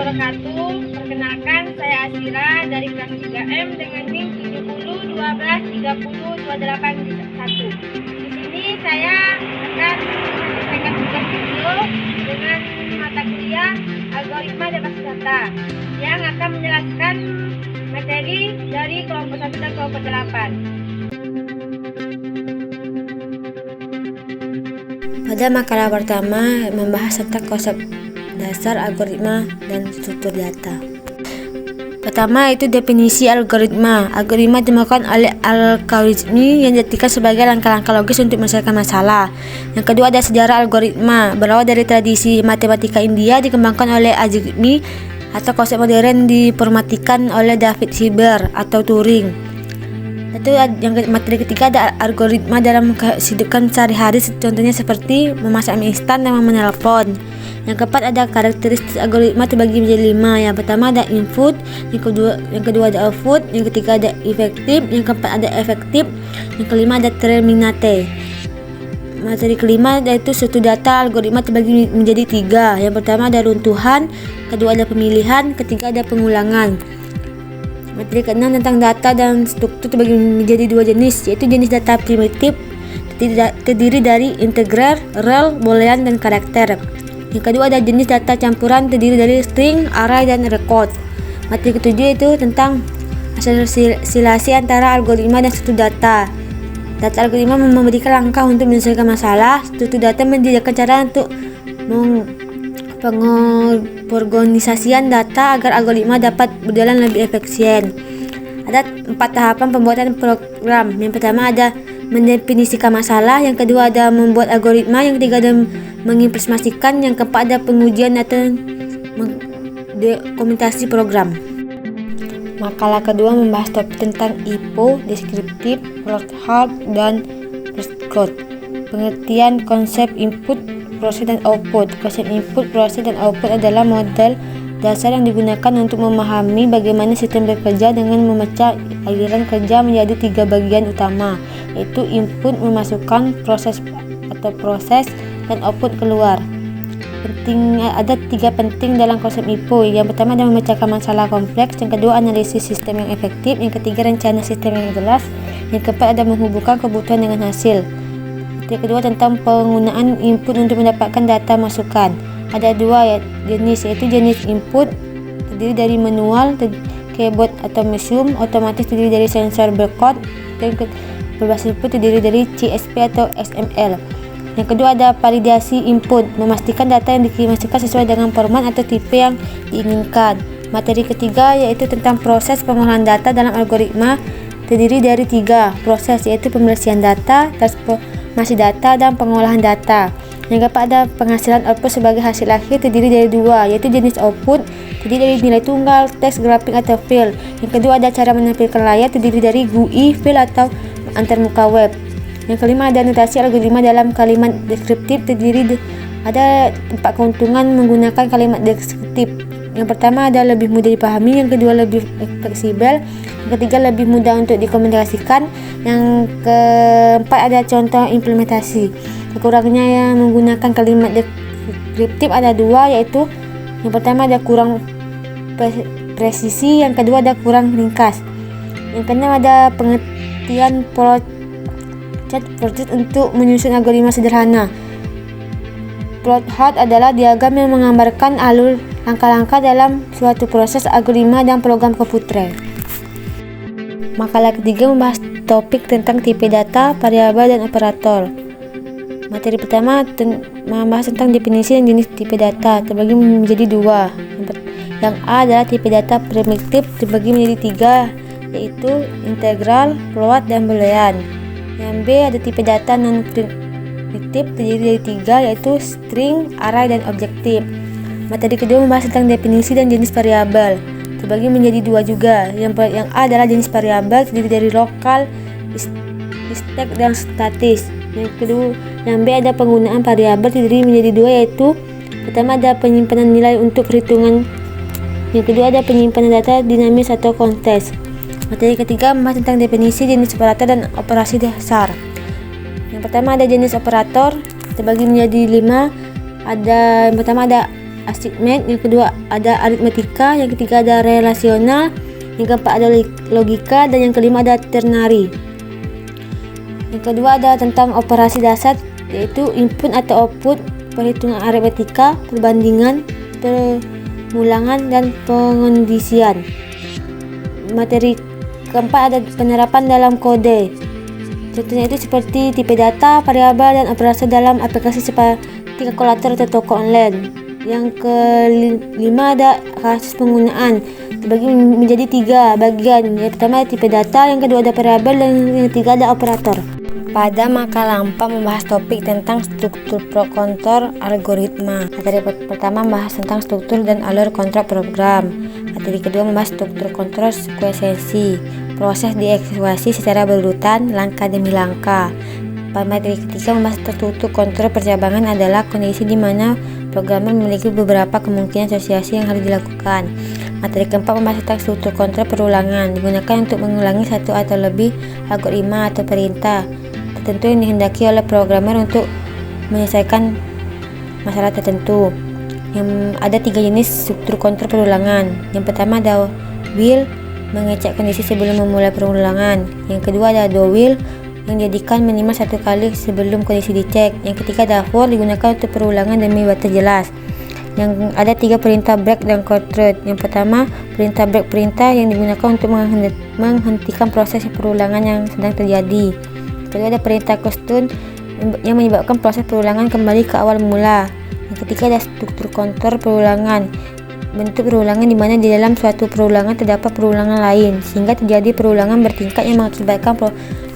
wabarakatuh. Perkenalkan, saya Asira dari kelas 3M dengan NIM 70123028 Di sini saya akan menyelesaikan tugas video dengan mata kuliah algoritma dan basis data yang akan menjelaskan materi dari kelompok 1 dan kelompok 8. Pada makalah pertama membahas tentang konsep dasar algoritma dan struktur data. Pertama itu definisi algoritma. Algoritma dimaksudkan oleh algoritmi yang diartikan sebagai langkah-langkah logis untuk menyelesaikan masalah. Yang kedua ada sejarah algoritma. Berawal dari tradisi matematika India dikembangkan oleh algoritmi atau konsep modern diformatikan oleh David Hilbert atau Turing. Itu yang materi ketiga ada algoritma dalam kehidupan sehari-hari, contohnya seperti memasak mie instan dan menelpon. Yang keempat ada karakteristik algoritma terbagi menjadi 5. Yang pertama ada input, yang kedua ada output, yang ketiga ada efektif, yang keempat ada efektif, yang kelima ada terminate. Materi kelima yaitu struktur data. Algoritma terbagi menjadi 3. Yang pertama ada runtuhan, kedua ada pemilihan, ketiga ada pengulangan. Materi keenam tentang data dan struktur terbagi menjadi 2 jenis, yaitu jenis data primitif terdiri dari integer, rel, boolean, dan karakter. Yang kedua ada jenis data campuran terdiri dari string, array, dan record. Materi ketujuh itu tentang asosiasi antara algoritma dan struktur data. Data algoritma memberikan langkah untuk menyelesaikan masalah. Struktur data menjadikan cara untuk pengorganisasian data agar algoritma dapat berjalan lebih efisien. Ada 4 tahapan pembuatan program. Yang pertama ada mendefinisikan masalah, yang kedua ada membuat algoritma, yang ketiga ada mengimplementasikan, yang keempat ada pengujian atau dokumentasi program. Makalah kedua membahas topik tentang IPO, deskriptif, plot hard, dan code. Pengertian konsep input, proses, dan output. Konsep input, proses, dan output adalah model dasar yang digunakan untuk memahami bagaimana sistem bekerja dengan memecah aliran kerja menjadi 3 bagian utama, yaitu input memasukkan proses, dan output keluar. Ada 3 penting dalam konsep IPO. Yang pertama adalah memecahkan masalah kompleks, yang kedua analisis sistem yang efektif, yang ketiga rencana sistem yang jelas, yang keempat ada menghubungkan kebutuhan dengan hasil. Yang kedua tentang penggunaan input untuk mendapatkan data masukan. Ada 2 jenis, yaitu jenis input terdiri dari manual, keyboard atau mesin, otomatis terdiri dari sensor barcode, dan berbasis input terdiri dari CSV atau XML. Yang kedua ada validasi input, memastikan data yang dikirimkan sesuai dengan format atau tipe yang diinginkan. Materi ketiga yaitu tentang proses pengolahan data dalam algoritma, terdiri dari 3 proses, yaitu pembersihan data, transformasi data, dan pengolahan data. Yang keempat ada penghasilan output sebagai hasil akhir, terdiri dari 2, yaitu jenis output terdiri dari nilai tunggal, teks, grafik, atau file. Yang kedua ada cara menampilkan layar, terdiri dari GUI, file, atau antarmuka web. Yang kelima ada notasi algoritma dalam kalimat deskriptif, ada 4 keuntungan menggunakan kalimat deskriptif. Yang pertama ada lebih mudah dipahami, yang kedua lebih fleksibel, yang ketiga lebih mudah untuk dikomunikasikan, yang keempat ada contoh implementasi. Kekurangannya yang menggunakan kalimat deskriptif ada 2, yaitu yang pertama ada kurang presisi, yang kedua ada kurang ringkas. Yang keenam ada pengertian proses untuk menyusun algoritma sederhana. Plot adalah diagram yang menggambarkan alur langkah-langkah dalam suatu proses algoritma dan program komputer. Makalah ketiga membahas topik tentang tipe data, variabel, dan operator. Materi pertama membahas tentang definisi dan jenis tipe data, terbagi menjadi 2. Yang A adalah tipe data primitif, terbagi menjadi 3, yaitu integral, float, dan boolean. Yang B ada tipe data non-primitif, terdiri dari 3, yaitu string, array, dan objektif. Materi kedua membahas tentang definisi dan jenis variabel, terbagi menjadi 2 juga. Yang A adalah jenis variabel, terdiri dari lokal, static, dan statis. Yang B ada penggunaan variabel, terdiri menjadi 2, yaitu pertama ada penyimpanan nilai untuk perhitungan, yang kedua ada penyimpanan data dinamis atau kontes. Materi ketiga membahas tentang definisi, jenis operator, dan operasi dasar. Yang pertama ada jenis operator, terbagi menjadi 5. Yang pertama ada achievement, yang kedua ada aritmetika, yang ketiga ada relasional, yang keempat ada logika, dan yang kelima ada ternary. Yang kedua ada tentang operasi dasar, yaitu input atau output, perhitungan aritmetika, perbandingan, pengulangan, dan pengondisian. Materi keempat ada penerapan dalam kode. Contohnya itu seperti tipe data, variabel, dan operasi dalam aplikasi seperti kalkulator atau toko online. Yang kelima ada kasus penggunaan, dibagi menjadi 3 bagian. Yang pertama tipe data, yang kedua ada variabel, dan yang ketiga ada operator. Pada makalah 4 membahas topik tentang struktur pro kontur algoritma. Materi pertama membahas tentang struktur dan alur kontrak program. Materi kedua membahas struktur kontrol sekuensi, proses dieksekusi secara berurutan, langkah demi langkah. Pada materi ketiga membahas struktur kontrol percabangan adalah kondisi di mana programmer memiliki beberapa kemungkinan asosiasi yang harus dilakukan. Materi keempat membahas tentang struktur kontrol perulangan, digunakan untuk mengulangi satu atau lebih algoritma atau perintah tertentu yang dihendaki oleh programmer untuk menyelesaikan masalah tertentu. Yang ada 3 jenis struktur kontrol perulangan. Yang pertama ada while, mengecek kondisi sebelum memulai perulangan. Yang kedua ada do while, yang dijadikan minimal 1 kali sebelum kondisi dicek. Yang ketiga ada for, digunakan untuk perulangan demi batas jelas. Yang ada 3 perintah break dan control. Yang pertama perintah break, perintah yang digunakan untuk menghentikan proses perulangan yang sedang terjadi. Kedua ada perintah custom yang menyebabkan proses perulangan kembali ke awal mula. Yang ketiga ada struktur kontrol perulangan, bentuk perulangan di mana di dalam suatu perulangan terdapat perulangan lain sehingga terjadi perulangan bertingkat yang mengakibatkan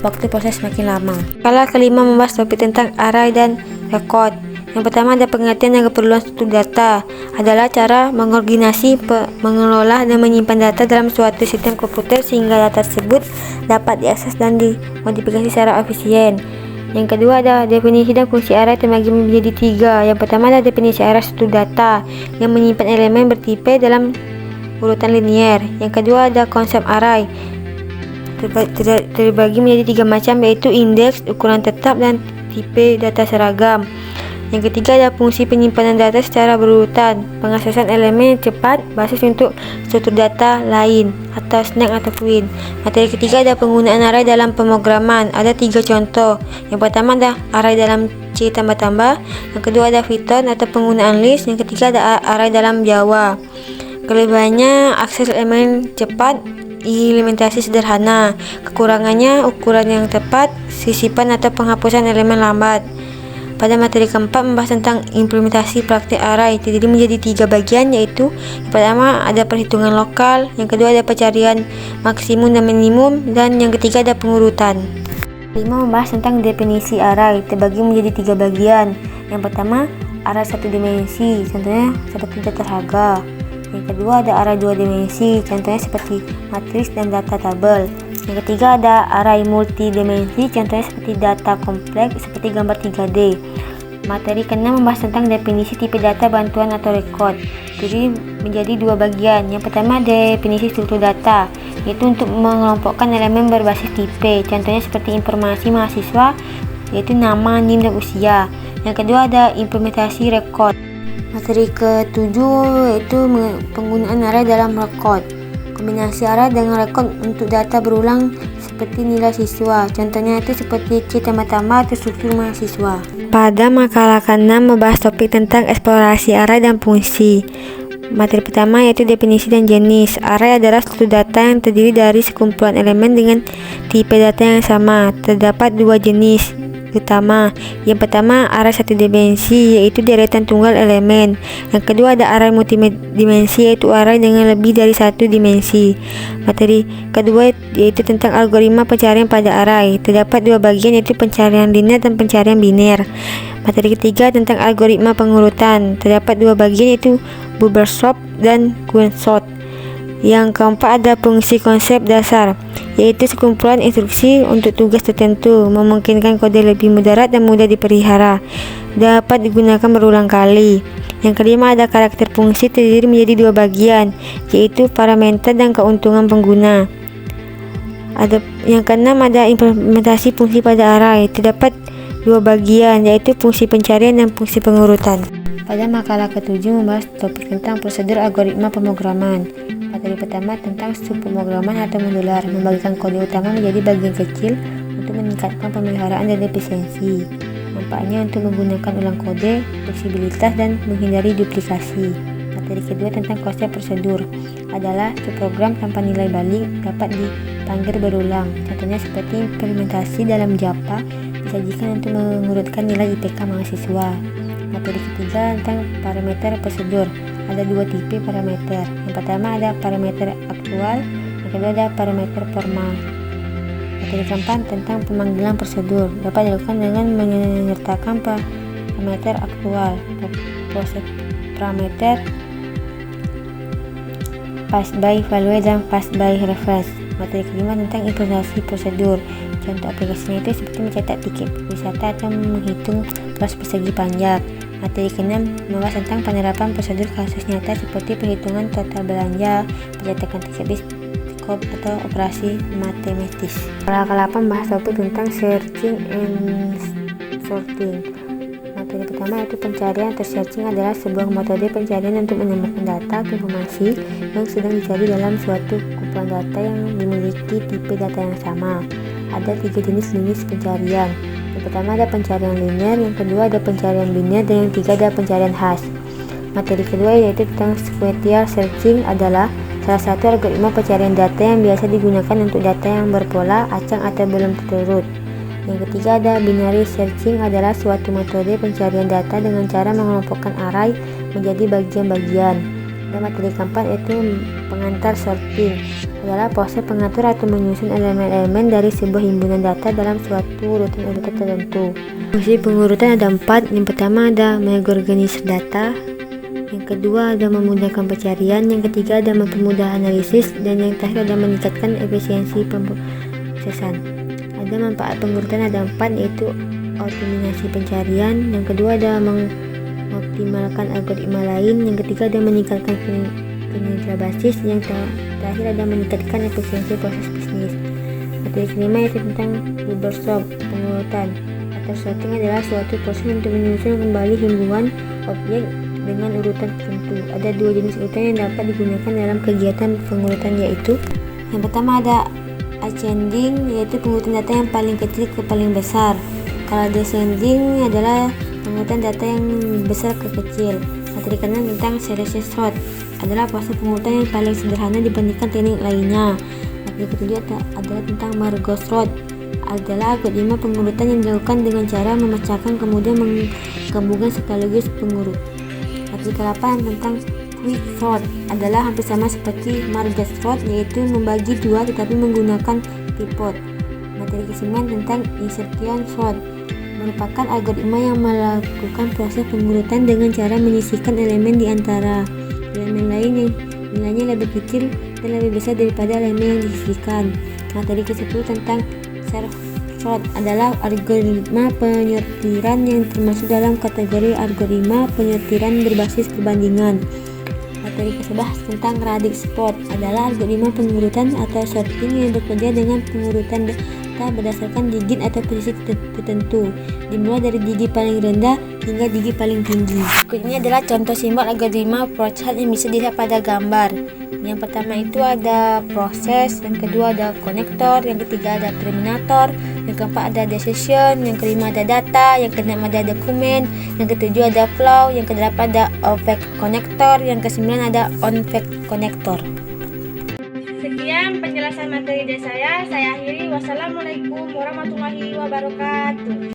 waktu proses semakin lama. Makalah kelima membahas topik tentang array dan record. Yang pertama ada pengertian dan keperluan struktur data, adalah cara mengorganisasi, mengelola, dan menyimpan data dalam suatu sistem komputer sehingga data tersebut dapat diakses dan dimodifikasi secara efisien. Yang kedua ada definisi dan fungsi array terbagi menjadi 3. Yang pertama ada definisi array struktur data yang menyimpan elemen bertipe dalam urutan linear. Yang kedua ada konsep array terbagi menjadi 3 macam, yaitu indeks, ukuran tetap, dan tipe data seragam. Yang ketiga ada fungsi penyimpanan data secara berurutan, pengaksesan elemen yang cepat, basis untuk struktur data lain, atau snack atau queen. Materi ketiga ada penggunaan array dalam pemrograman. Ada 3 contoh. Yang pertama ada array dalam C tambah-tambah, yang kedua ada Python atau penggunaan list, yang ketiga ada array dalam Java. Kelebihannya akses elemen cepat, implementasi sederhana. Kekurangannya ukuran yang tepat, sisipan atau penghapusan elemen lambat. Pada materi keempat membahas tentang implementasi praktik array, terdiri menjadi 3 bagian, yaitu yang pertama ada perhitungan lokal, yang kedua ada pencarian maksimum dan minimum, dan yang ketiga ada pengurutan. 5 membahas tentang definisi array, terbagi menjadi 3 bagian. Yang pertama array 1 dimensi, contohnya seperti data harga. Yang kedua ada array 2 dimensi, contohnya seperti matriks dan data tabel. Yang ketiga ada array multidimensi, contohnya seperti data kompleks seperti gambar 3D. Materi ke-6 membahas tentang definisi tipe data bantuan atau record, jadi menjadi 2 bagian. Yang pertama definisi struktur data, yaitu untuk mengelompokkan elemen berbasis tipe, contohnya seperti informasi mahasiswa, yaitu nama, NIM, dan usia. Yang kedua ada implementasi record. Materi ke-7 yaitu penggunaan array dalam record, kombinasi array dengan record untuk data berulang seperti nilai siswa, contohnya itu seperti C tambah-tambah atau struktur mahasiswa. Pada makalah ke-6 membahas topik tentang eksplorasi array dan fungsi. Materi pertama yaitu definisi dan jenis. Array adalah struktur data yang terdiri dari sekumpulan elemen dengan tipe data yang sama. Terdapat 2 jenis utama. Yang pertama array 1 dimensi, yaitu deretan tunggal elemen. Yang kedua ada array multidimensi, yaitu array dengan lebih dari 1 dimensi. Materi kedua yaitu tentang algoritma pencarian pada array. Terdapat 2 bagian, yaitu pencarian linear dan pencarian biner. Materi ketiga tentang algoritma pengurutan. Terdapat 2 bagian, yaitu bubble sort dan queen sort. Yang keempat ada fungsi konsep dasar, yaitu sekumpulan instruksi untuk tugas tertentu, memungkinkan kode lebih mudarat dan mudah dipelihara, dapat digunakan berulang kali. Yang kelima ada karakter fungsi, terdiri menjadi 2 bagian, yaitu parameter dan keuntungan pengguna. Yang keenam ada implementasi fungsi pada array. Terdapat dua bagian, yaitu fungsi pencarian dan fungsi pengurutan. Pada makalah ke-7 membahas topik tentang prosedur algoritma pemrograman. Materi pertama tentang subpemrograman atau modular, membagikan kode utama menjadi bagian kecil untuk meningkatkan pemeliharaan dan efisiensi. Manfaatnya untuk menggunakan ulang kode, fleksibilitas, dan menghindari duplikasi. Materi kedua tentang konsep prosedur adalah subprogram tanpa nilai balik dapat dipanggil berulang. Contohnya seperti implementasi dalam Java disajikan untuk mengurutkan nilai IPK mahasiswa. Materi ketiga tentang parameter prosedur. Ada dua tipe parameter. Yang pertama ada parameter aktual, yang kedua ada parameter formal. Materi keempat tentang pemanggilan prosedur dapat dilakukan dengan menyertakan parameter aktual, parameter pass by value dan pass by reference. Materi kelima tentang implementasi prosedur. Contoh aplikasinya itu seperti mencetak tiket wisata atau menghitung kelas persegi panjang. Materi ke-6 membahas tentang penerapan prosedur kasus nyata seperti perhitungan total belanja, pencetakan tiket biskop atau operasi matematis. Makalah ke-8 membahas topik tentang searching and sorting. Materi pertama yaitu pencarian atau searching adalah sebuah metode pencarian untuk menemukan data atau informasi yang sedang dicari dalam suatu kumpulan data yang dimiliki tipe data yang sama. Ada 3 jenis pencarian. Yang pertama ada pencarian linear, yang kedua ada pencarian biner, dan yang ketiga ada pencarian hash. Materi kedua yaitu tentang sequential searching adalah salah satu algoritma pencarian data yang biasa digunakan untuk data yang berpola, acak atau belum terurut. Yang ketiga ada binary searching adalah suatu metode pencarian data dengan cara mengelompokkan array menjadi bagian-bagian. Dan materi keempat yaitu pengantar sorting adalah proses pengatur atau menyusun elemen-elemen dari sebuah himpunan data dalam suatu urutan tertentu. Fungsi pengurutan ada 4. Yang pertama ada mengorganisir data, yang kedua ada memudahkan pencarian, yang ketiga ada mempermudah analisis, dan yang terakhir ada meningkatkan efisiensi pemrosesan. Ada manfaat pengurutan ada 4, yaitu optimasi pencarian, yang kedua ada mengoptimalkan algoritma lain, yang ketiga ada meningkatkan kinerja basis, yang terakhir ada meningkatkan efisiensi proses bisnis. Materi kelima yaitu tentang Hilbershot pengurutan atau sorting adalah suatu proses untuk menyusun kembali himpunan objek dengan urutan tertentu. Ada 2 jenis urutan yang dapat digunakan dalam kegiatan pengurutan, yaitu yang pertama ada ascending, yaitu pengurutan data yang paling kecil ke paling besar. Kalau descending adalah pengurutan data yang besar ke kecil. Materi ke-6 tentang selection sort adalah proses pengurutan yang paling sederhana dibandingkan teknik lainnya. Materi ke-7 adalah tentang merge sort adalah algoritma pengurutan yang dilakukan dengan cara memecahkan kemudian menggabungkan sekaligus pengurut. Materi ke-8 tentang quick sort adalah hampir sama seperti merge sort, yaitu membagi dua tetapi menggunakan pivot. Materi ke-9 tentang insertion sort merupakan algoritma yang melakukan proses pengurutan dengan cara menyisihkan elemen di antara elemen lain yang nilainya lebih kecil dan lebih besar daripada elemen yang disisihkan. Materi ke-10 tentang serve sort adalah algoritma penyortiran yang termasuk dalam kategori algoritma penyortiran berbasis perbandingan. Materi ke-11 tentang radius sort adalah algoritma pengurutan atau sorting yang bekerja dengan pengurutan data berdasarkan digit atau posisi tertentu, dimulai dari digit paling rendah hingga digit paling tinggi. Berikut ini adalah contoh simbol algoritma flowchart yang bisa dilihat pada gambar. Yang pertama itu ada proses, yang kedua ada konektor, yang ketiga ada terminator, yang keempat ada decision, yang kelima ada data, yang keenam ada dokumen, yang ketujuh ada flow, yang kedelapan ada off-fact connector, yang kesembilan ada on-fact connector. Sekian penjelasan materi dari saya akhiri. Wassalamualaikum warahmatullahi wabarakatuh.